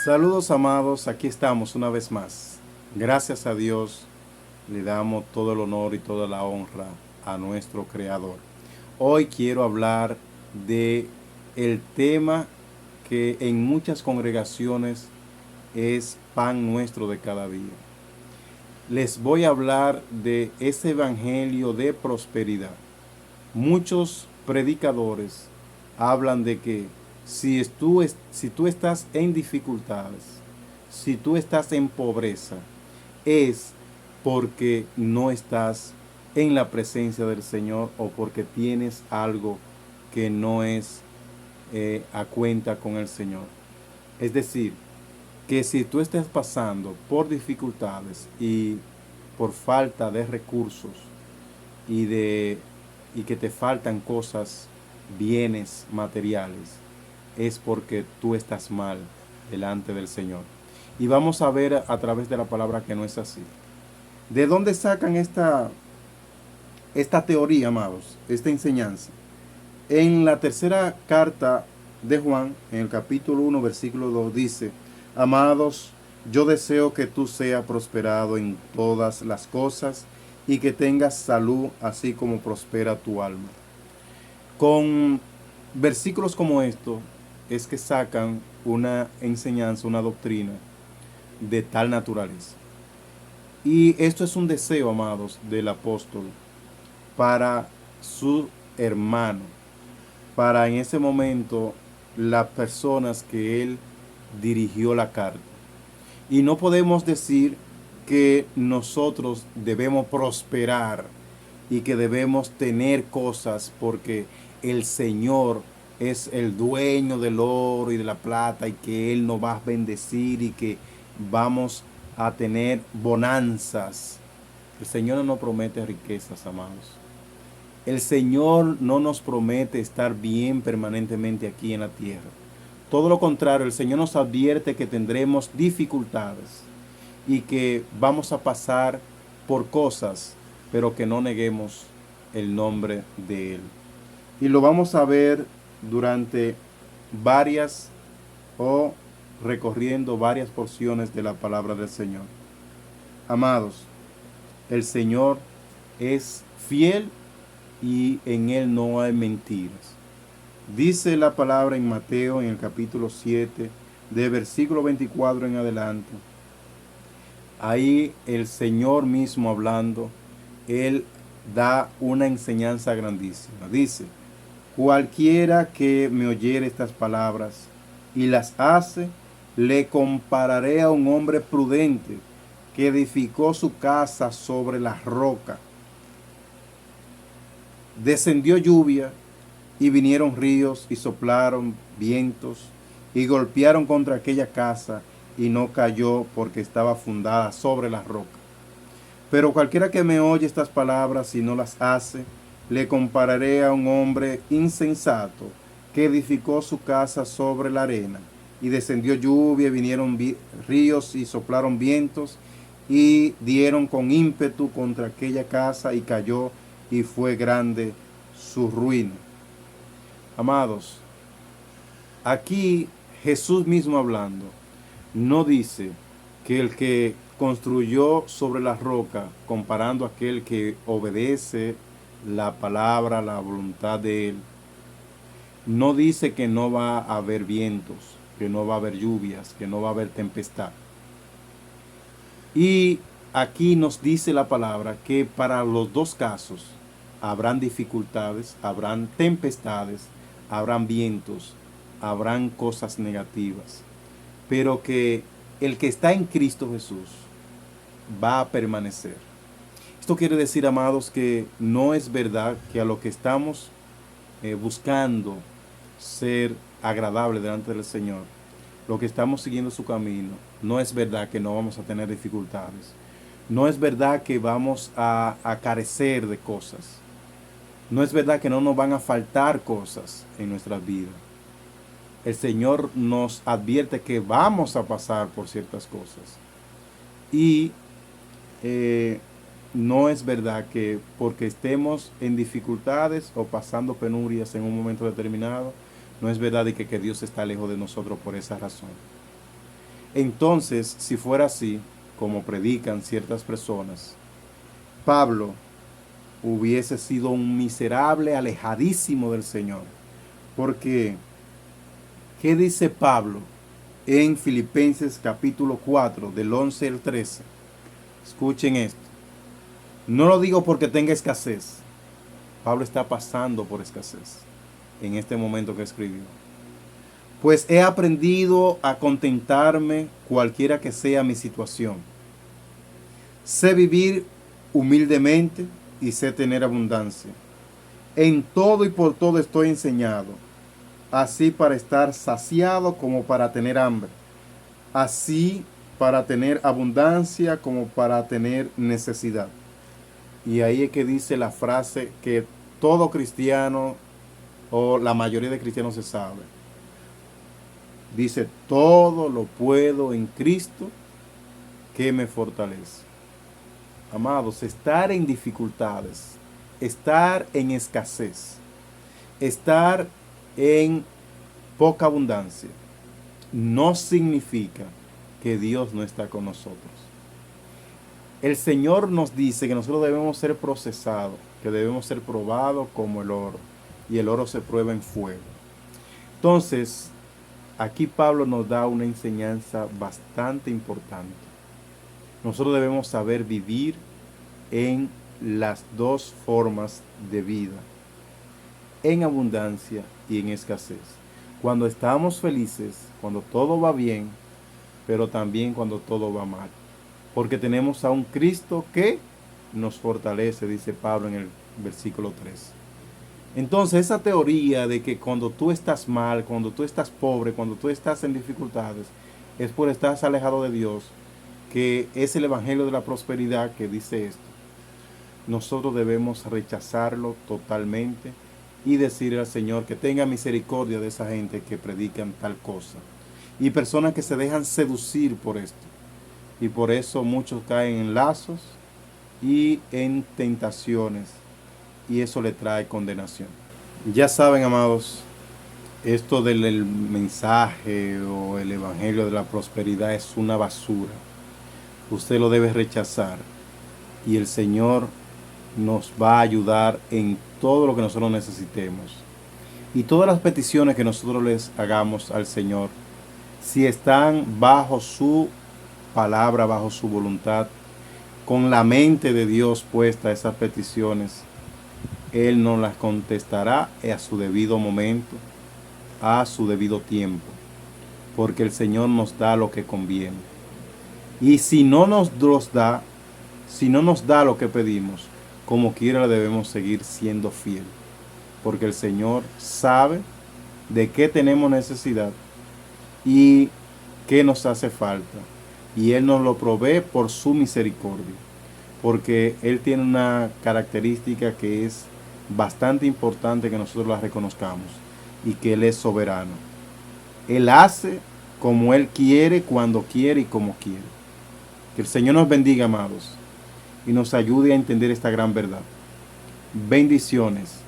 Saludos amados, aquí estamos una vez más. Gracias a Dios le damos todo el honor y toda la honra a nuestro Creador. Hoy quiero hablar de el tema que en muchas congregaciones es pan nuestro de cada día. Les voy a hablar de ese evangelio de prosperidad. Muchos predicadores hablan de que si tú estás en dificultades, si tú estás en pobreza, es porque no estás en la presencia del Señor o porque tienes algo que no es a cuenta con el Señor. Es decir, que si tú estás pasando por dificultades y por falta de recursos y de y que te faltan cosas, bienes materiales, es porque tú estás mal delante del Señor. Y vamos a ver a través de la palabra que no es así. ¿De dónde sacan esta teoría, amados? Esta enseñanza. En la tercera carta de Juan, en el capítulo 1, versículo 2, dice: Amados, yo deseo que tú seas prosperado en todas las cosas y que tengas salud, así como prospera tu alma. Con versículos como estos es que sacan una enseñanza, una doctrina de tal naturaleza. Y esto es un deseo, amados, del apóstol para su hermano, para en ese momento las personas que él dirigió la carta. Y no podemos decir que nosotros debemos prosperar y que debemos tener cosas porque el Señor es el dueño del oro y de la plata y que Él nos va a bendecir y que vamos a tener bonanzas. El Señor no nos promete riquezas, amados. El Señor no nos promete estar bien permanentemente aquí en la tierra. Todo lo contrario, el Señor nos advierte que tendremos dificultades y que vamos a pasar por cosas, pero que no neguemos el nombre de Él. Y lo vamos a ver durante varias o recorriendo varias porciones de la palabra del Señor. Amados, el Señor es fiel y en Él no hay mentiras. Dice la palabra en Mateo en el capítulo 7, de versículo 24 en adelante. Ahí el Señor mismo hablando, Él da una enseñanza grandísima. Dice: cualquiera que me oyere estas palabras y las hace, le compararé a un hombre prudente que edificó su casa sobre la roca. Descendió lluvia y vinieron ríos y soplaron vientos y golpearon contra aquella casa y no cayó porque estaba fundada sobre la roca. Pero cualquiera que me oye estas palabras y no las hace, le compararé a un hombre insensato que edificó su casa sobre la arena. Y descendió lluvia, vinieron ríos y soplaron vientos y dieron con ímpetu contra aquella casa y cayó y fue grande su ruina. Amados, aquí Jesús mismo hablando, no dice que el que construyó sobre la roca, comparando a aquel que obedece la palabra, la voluntad de Él, no dice que no va a haber vientos, que no va a haber lluvias, que no va a haber tempestad. Y aquí nos dice la palabra que para los dos casos habrán dificultades, habrán tempestades, habrán vientos, habrán cosas negativas, pero que el que está en Cristo Jesús va a permanecer. Esto quiere decir, amados, que no es verdad que a lo que estamos buscando ser agradable delante del Señor, lo que estamos siguiendo su camino, no es verdad que no vamos a tener dificultades. No es verdad que vamos a carecer de cosas. No es verdad que no nos van a faltar cosas en nuestras vidas. El Señor nos advierte que vamos a pasar por ciertas cosas. Y no es verdad que porque estemos en dificultades o pasando penurias en un momento determinado, no es verdad de que Dios está lejos de nosotros por esa razón. Entonces, si fuera así, como predican ciertas personas, Pablo hubiese sido un miserable alejadísimo del Señor. Porque, ¿qué dice Pablo en Filipenses capítulo 4, del 11 al 13? Escuchen esto. No lo digo porque tenga escasez. Pablo está pasando por escasez en este momento que escribió. Pues he aprendido a contentarme cualquiera que sea mi situación. Sé vivir humildemente y sé tener abundancia. En todo y por todo estoy enseñado, así para estar saciado como para tener hambre, así para tener abundancia como para tener necesidad. Y ahí es que dice la frase que todo cristiano o la mayoría de cristianos se sabe. Dice, todo lo puedo en Cristo que me fortalece. Amados, estar en dificultades, estar en escasez, estar en poca abundancia, no significa que Dios no está con nosotros. El Señor nos dice que nosotros debemos ser procesados, que debemos ser probados como el oro, y el oro se prueba en fuego. Entonces, aquí Pablo nos da una enseñanza bastante importante. Nosotros debemos saber vivir en las dos formas de vida, en abundancia y en escasez. Cuando estamos felices, cuando todo va bien, pero también cuando todo va mal. Porque tenemos a un Cristo que nos fortalece, dice Pablo en el versículo 3. Entonces, esa teoría de que cuando tú estás mal, cuando tú estás pobre, cuando tú estás en dificultades, es por estar alejado de Dios, que es el evangelio de la prosperidad que dice esto. Nosotros debemos rechazarlo totalmente y decirle al Señor que tenga misericordia de esa gente que predican tal cosa. Y personas que se dejan seducir por esto. Y por eso muchos caen en lazos y en tentaciones. Y eso le trae condenación. Ya saben, amados, esto del mensaje o el evangelio de la prosperidad es una basura. Usted lo debe rechazar. Y el Señor nos va a ayudar en todo lo que nosotros necesitemos. Y todas las peticiones que nosotros les hagamos al Señor, si están bajo su palabra, bajo su voluntad, con la mente de Dios puesta a esas peticiones, Él nos las contestará a su debido momento, a su debido tiempo, porque el Señor nos da lo que conviene. Y si no nos los da, si no nos da lo que pedimos, como quiera debemos seguir siendo fiel, porque el Señor sabe de qué tenemos necesidad y qué nos hace falta, y Él nos lo provee por su misericordia, porque Él tiene una característica que es bastante importante que nosotros la reconozcamos, y que Él es soberano. Él hace como Él quiere, cuando quiere y como quiere. Que el Señor nos bendiga, amados, y nos ayude a entender esta gran verdad. Bendiciones.